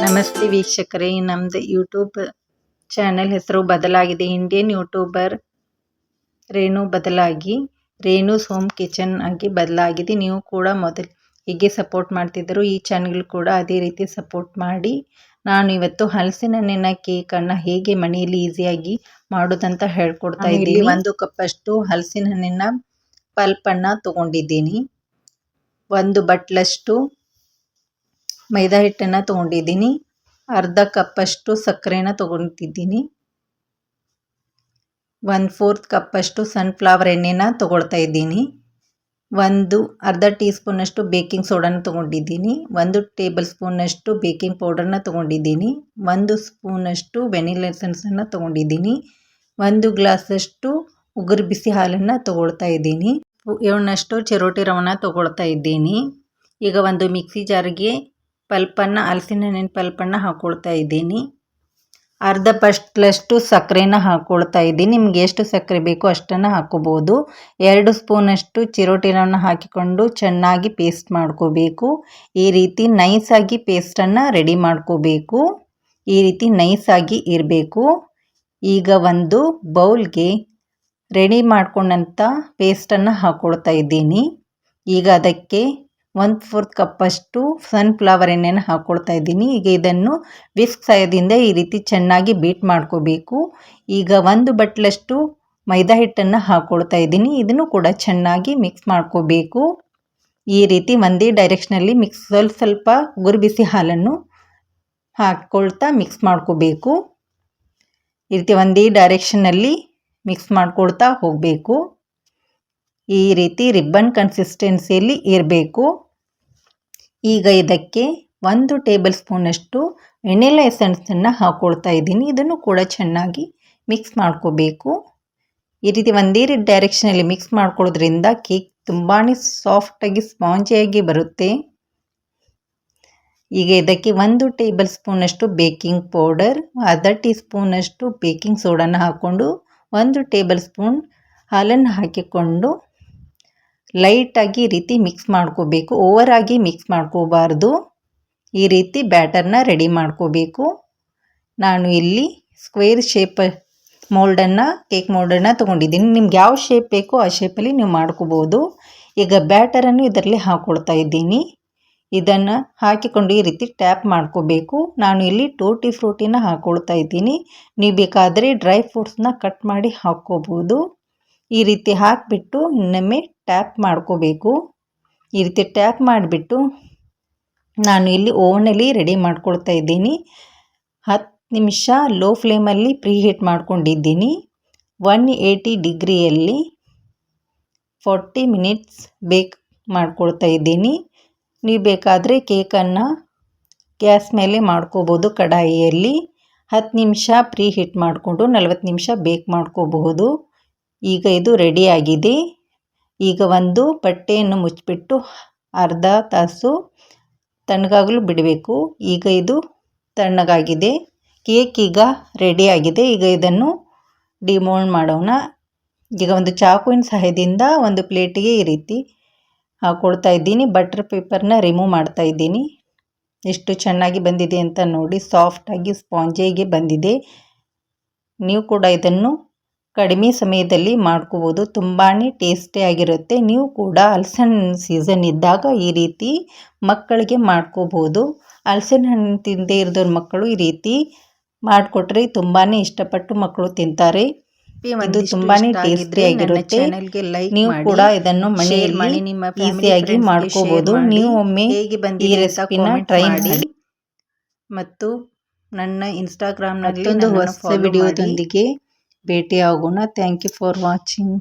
ನಮಸ್ತೆ ವೀಕ್ಷಕರೇ, ನಮ್ಮದು ಯೂಟ್ಯೂಬ್ ಚಾನೆಲ್ ಹೆಸರು ಬದಲಾಗಿದೆ. ಇಂಡಿಯನ್ ಯೂಟ್ಯೂಬರ್ ರೇಣು ಬದಲಾಗಿ ರೇಣುಸ್ ಹೋಮ್ ಕಿಚನ್ ಆಗಿ ಬದಲಾಗಿದೆ. ನೀವು ಕೂಡ ಮೊದಲು ಹೀಗೆ ಸಪೋರ್ಟ್ ಮಾಡ್ತಿದ್ದರು, ಈ ಚಾನೆಲ್ ಕೂಡ ಅದೇ ರೀತಿ ಸಪೋರ್ಟ್ ಮಾಡಿ. ನಾನು ಇವತ್ತು ಹಲಸಿನ ಹಣ್ಣಿನ ಕೇಕನ್ನು ಹೇಗೆ ಮನೆಯಲ್ಲಿ ಈಸಿಯಾಗಿ ಮಾಡೋದಂತ ಹೇಳ್ಕೊಡ್ತಾ ಇದ್ದೀನಿ. 1 ಕಪ್ಪಷ್ಟು ಹಲಸಿನ ಹಣ್ಣಿನ ಪಲ್ಪನ್ನು ತೊಗೊಂಡಿದ್ದೀನಿ. 1 ಬಟ್ಲಷ್ಟು ಮೈದಾ ಹಿಟ್ಟನ್ನು ತೊಗೊಂಡಿದ್ದೀನಿ. ಅರ್ಧ ಕಪ್ಪಷ್ಟು ಸಕ್ಕರೆನ ತೊಗೊಂಡಿದ್ದೀನಿ. 1/4 ಕಪ್ಪಷ್ಟು ಸನ್ಫ್ಲವರ್ ಎಣ್ಣೆನ ತೊಗೊಳ್ತಾ ಇದ್ದೀನಿ. ಅರ್ಧ ಟೀ ಸ್ಪೂನಷ್ಟು ಬೇಕಿಂಗ್ ಸೋಡಾನ ತೊಗೊಂಡಿದ್ದೀನಿ. 1 ಟೇಬಲ್ ಸ್ಪೂನಷ್ಟು ಬೇಕಿಂಗ್ ಪೌಡರ್ನ ತೊಗೊಂಡಿದ್ದೀನಿ. 1 ಸ್ಪೂನಷ್ಟು ವೆನಿಲಾ ಎಸೆನ್ಸನ್ನು ತೊಗೊಂಡಿದ್ದೀನಿ. 1 ಗ್ಲಾಸಷ್ಟು ಉಗುರು ಬಿಸಿ ಹಾಲನ್ನು ತೊಗೊಳ್ತಾ ಇದ್ದೀನಿ. 7ನಷ್ಟು ಚಿರೋಟಿ ರವನ ತೊಗೊಳ್ತಾ ಇದ್ದೀನಿ. ಈಗ ಒಂದು ಮಿಕ್ಸಿ ಜಾರ್ಗೆ ಹಲಸಿನ ಹಣ್ಣಿನ ಪಲ್ಪನ್ನು ಹಾಕ್ಕೊಳ್ತಾ ಇದ್ದೀನಿ. ಅರ್ಧ ಬಟ್ಲಷ್ಟು ಸಕ್ಕರೆನ ಹಾಕ್ಕೊಳ್ತಾ ಇದ್ದೀನಿ. ನಿಮ್ಗೆ ಎಷ್ಟು ಸಕ್ಕರೆ ಬೇಕೋ ಅಷ್ಟನ್ನು ಹಾಕ್ಕೋಬೋದು. 2 ಸ್ಪೂನಷ್ಟು ಚಿರೋಟಿ ರವನ ಹಾಕಿಕೊಂಡು ಚೆನ್ನಾಗಿ ಪೇಸ್ಟ್ ಮಾಡ್ಕೋಬೇಕು. ಈ ರೀತಿ ನೈಸಾಗಿ ಪೇಸ್ಟನ್ನು ರೆಡಿ ಮಾಡ್ಕೋಬೇಕು. ಈ ರೀತಿ ನೈಸಾಗಿ ಇರಬೇಕು. ಈಗ ಒಂದು ಬೌಲ್ಗೆ ರೆಡಿ ಮಾಡ್ಕೊಂಡಂಥ ಪೇಸ್ಟನ್ನು ಹಾಕ್ಕೊಳ್ತಾ ಇದ್ದೀನಿ. ಈಗ ಅದಕ್ಕೆ 1/4 ಕಪ್ಪಷ್ಟು ಸನ್ಫ್ಲವರ್ ಎಣ್ಣೆನ ಹಾಕ್ಕೊಳ್ತಾ ಇದ್ದೀನಿ. ಈಗ ಇದನ್ನು ವಿಸ್ಕ್ ಸಹಾಯದಿಂದ ಈ ರೀತಿ ಚೆನ್ನಾಗಿ ಬೀಟ್ ಮಾಡ್ಕೋಬೇಕು. ಈಗ 1 ಬಟ್ಲಷ್ಟು ಮೈದಾ ಹಿಟ್ಟನ್ನು ಹಾಕ್ಕೊಳ್ತಾ ಇದ್ದೀನಿ. ಇದನ್ನು ಕೂಡ ಚೆನ್ನಾಗಿ ಮಿಕ್ಸ್ ಮಾಡ್ಕೋಬೇಕು. ಈ ರೀತಿ ಒಂದೇ ಡೈರೆಕ್ಷನಲ್ಲಿ ಸ್ವಲ್ಪ ಉಗುರು ಬಿಸಿ ಹಾಲನ್ನು ಹಾಕ್ಕೊಳ್ತಾ ಮಿಕ್ಸ್ ಮಾಡ್ಕೋಬೇಕು. ಈ ರೀತಿ ಒಂದೇ ಡೈರೆಕ್ಷನಲ್ಲಿ ಮಿಕ್ಸ್ ಮಾಡ್ಕೊಳ್ತಾ ಹೋಗಬೇಕು. ಈ ರೀತಿ ರಿಬ್ಬನ್ ಕನ್ಸಿಸ್ಟೆನ್ಸಿಯಲ್ಲಿ ಇರಬೇಕು. ಈಗ ಇದಕ್ಕೆ 1 ಟೇಬಲ್ ಸ್ಪೂನಷ್ಟು ವೆನಿಲಾ ಎಸೆನ್ಸನ್ನು ಹಾಕ್ಕೊಳ್ತಾ ಇದ್ದೀನಿ. ಇದನ್ನು ಕೂಡ ಚೆನ್ನಾಗಿ ಮಿಕ್ಸ್ ಮಾಡ್ಕೋಬೇಕು. ಈ ರೀತಿ ಒಂದೇ ಡೈರೆಕ್ಷನಲ್ಲಿ ಮಿಕ್ಸ್ ಮಾಡ್ಕೊಳ್ಳೋದ್ರಿಂದ ಕೇಕ್ ತುಂಬಾ ಸಾಫ್ಟಾಗಿ ಸ್ಪಾಂಜಿಯಾಗಿ ಬರುತ್ತೆ. ಈಗ ಇದಕ್ಕೆ 1 ಟೇಬಲ್ ಸ್ಪೂನಷ್ಟು ಬೇಕಿಂಗ್ ಪೌಡರ್, ಅರ್ಧ ಟೀ ಸ್ಪೂನಷ್ಟು ಬೇಕಿಂಗ್ ಸೋಡಾನ ಹಾಕ್ಕೊಂಡು 1 ಟೇಬಲ್ ಸ್ಪೂನ್ ಹಾಲನ್ನು ಹಾಕಿಕೊಂಡು ಲೈಟಾಗಿ ಈ ರೀತಿ ಮಿಕ್ಸ್ ಮಾಡ್ಕೋಬೇಕು. ಓವರಾಗಿ ಮಿಕ್ಸ್ ಮಾಡ್ಕೋಬಾರ್ದು. ಈ ರೀತಿ ಬ್ಯಾಟರ್ನ ರೆಡಿ ಮಾಡ್ಕೋಬೇಕು. ನಾನು ಇಲ್ಲಿ ಸ್ಕ್ವೇರ್ ಶೇಪ್ ಕೇಕ್ ಮೋಲ್ಡನ್ನು ತೊಗೊಂಡಿದ್ದೀನಿ. ನಿಮ್ಗೆ ಯಾವ ಶೇಪ್ ಬೇಕೋ ಆ ಶೇಪಲ್ಲಿ ನೀವು ಮಾಡ್ಕೋಬೋದು. ಈಗ ಬ್ಯಾಟರನ್ನು ಇದರಲ್ಲಿ ಹಾಕ್ಕೊಳ್ತಾ ಇದ್ದೀನಿ. ಇದನ್ನು ಹಾಕಿಕೊಂಡು ಈ ರೀತಿ ಟ್ಯಾಪ್ ಮಾಡ್ಕೋಬೇಕು. ನಾನು ಇಲ್ಲಿ ಟೂಟಿ ಫ್ರೂಟಿನ ಹಾಕ್ಕೊಳ್ತಾ ಇದ್ದೀನಿ. ನೀವು ಬೇಕಾದರೆ ಡ್ರೈ ಫ್ರೂಟ್ಸ್ನ ಕಟ್ ಮಾಡಿ ಹಾಕ್ಕೋಬೋದು. ಈ ರೀತಿ ಹಾಕಿಬಿಟ್ಟು ಇನ್ನೊಮ್ಮೆ ಟ್ಯಾಪ್ ಮಾಡ್ಕೋಬೇಕು. ಈ ರೀತಿ ಟ್ಯಾಪ್ ಮಾಡಿಬಿಟ್ಟು ನಾನು ಇಲ್ಲಿ ಓವನಲ್ಲಿ ರೆಡಿ ಮಾಡ್ಕೊಳ್ತಾ ಇದ್ದೀನಿ. 10 ನಿಮಿಷ ಲೋ ಫ್ಲೇಮಲ್ಲಿ ಪ್ರೀ ಹೀಟ್ ಮಾಡ್ಕೊಂಡಿದ್ದೀನಿ. 180 ಡಿಗ್ರಿಯಲ್ಲಿ 40 ಮಿನಿಟ್ಸ್ ಬೇಕ್ ಮಾಡ್ಕೊಳ್ತಾ ಇದ್ದೀನಿ. ನೀವು ಬೇಕಾದರೆ ಕೇಕನ್ನು ಗ್ಯಾಸ್ ಮೇಲೆ ಮಾಡ್ಕೋಬೋದು. ಕಡಾಯಿಯಲ್ಲಿ 10 ನಿಮಿಷ ಪ್ರೀ ಹೀಟ್ ಮಾಡಿಕೊಂಡು 40 ನಿಮಿಷ ಬೇಕ್ ಮಾಡ್ಕೋಬಹುದು. ಈಗ ಇದು ರೆಡಿಯಾಗಿದೆ. ಈಗ ಒಂದು ಬಟ್ಟೆಯನ್ನು ಮುಚ್ಚಿಬಿಟ್ಟು ಅರ್ಧ ತಾಸು ತಣ್ಣಗಾಗಲು ಬಿಡಬೇಕು. ಈಗ ಇದು ತಣ್ಣಗಾಗಿದೆ. ಕೇಕ್ ಈಗ ರೆಡಿಯಾಗಿದೆ. ಈಗ ಇದನ್ನು ಡಿಮೋಲ್ಡ್ ಮಾಡೋಣ. ಈಗ ಒಂದು ಚಾಕುವಿನ ಸಹಾಯದಿಂದ ಒಂದು ಪ್ಲೇಟಿಗೆ ಈ ರೀತಿ ಹಾಕ್ಕೊಳ್ತಾ ಇದ್ದೀನಿ. ಬಟರ್ ಪೇಪರ್ನ ರಿಮೂವ್ ಮಾಡ್ತಾ ಇದ್ದೀನಿ. ಎಷ್ಟು ಚೆನ್ನಾಗಿ ಬಂದಿದೆ ಅಂತ ನೋಡಿ. ಸಾಫ್ಟಾಗಿ ಸ್ಪಾಂಜಿಯಾಗಿ ಬಂದಿದೆ. ನೀವು ಕೂಡ ಇದನ್ನು ಕಡಿಮೆ ಸಮಯದಲ್ಲಿ ಮಾಡ್ಕೋಬೋದು. ತುಂಬಾ ಟೇಸ್ಟಿಯಾಗಿರುತ್ತೆ. ನೀವು ಕೂಡ ಹಲಸಿನ ಸೀಸನ್ ಇದ್ದಾಗ ಈ ರೀತಿ ಮಕ್ಕಳಿಗೆ ಮಾಡ್ಕೋಬೋದು. ಹಲಸಿನ ಹಣ್ಣು ತಿಂದೇ ಇರೋದ್ರ ಮಕ್ಕಳು ಈ ರೀತಿ ಮಾಡಿಕೊಟ್ರೆ ತುಂಬಾ ಇಷ್ಟಪಟ್ಟು ಮಕ್ಕಳು ತಿಂತಾರೆ. ಇದು ತುಂಬಾ ಟೇಸ್ಟಿಯಾಗಿರುತ್ತೆ. ನೀವು ಕೂಡ ಇದನ್ನು ಮನೆಯಲ್ಲಿ ಈಸಿಯಾಗಿ ಮಾಡ್ಕೋಬೋದು. ನೀವು ಒಮ್ಮೆ ಈ ರೆಸಿಪಿನ ಟ್ರೈ ಮಾಡಿ. ಮತ್ತು ನನ್ನ ಇನ್ಸ್ಟಾಗ್ರಾಮ್ನಲ್ಲಿ ಮತ್ತೊಂದು ಹೊಸ ವಿಡಿಯೋದೊಂದಿಗೆ ಭೇಟಿಯಾಗೋಣ. Thank you for watching.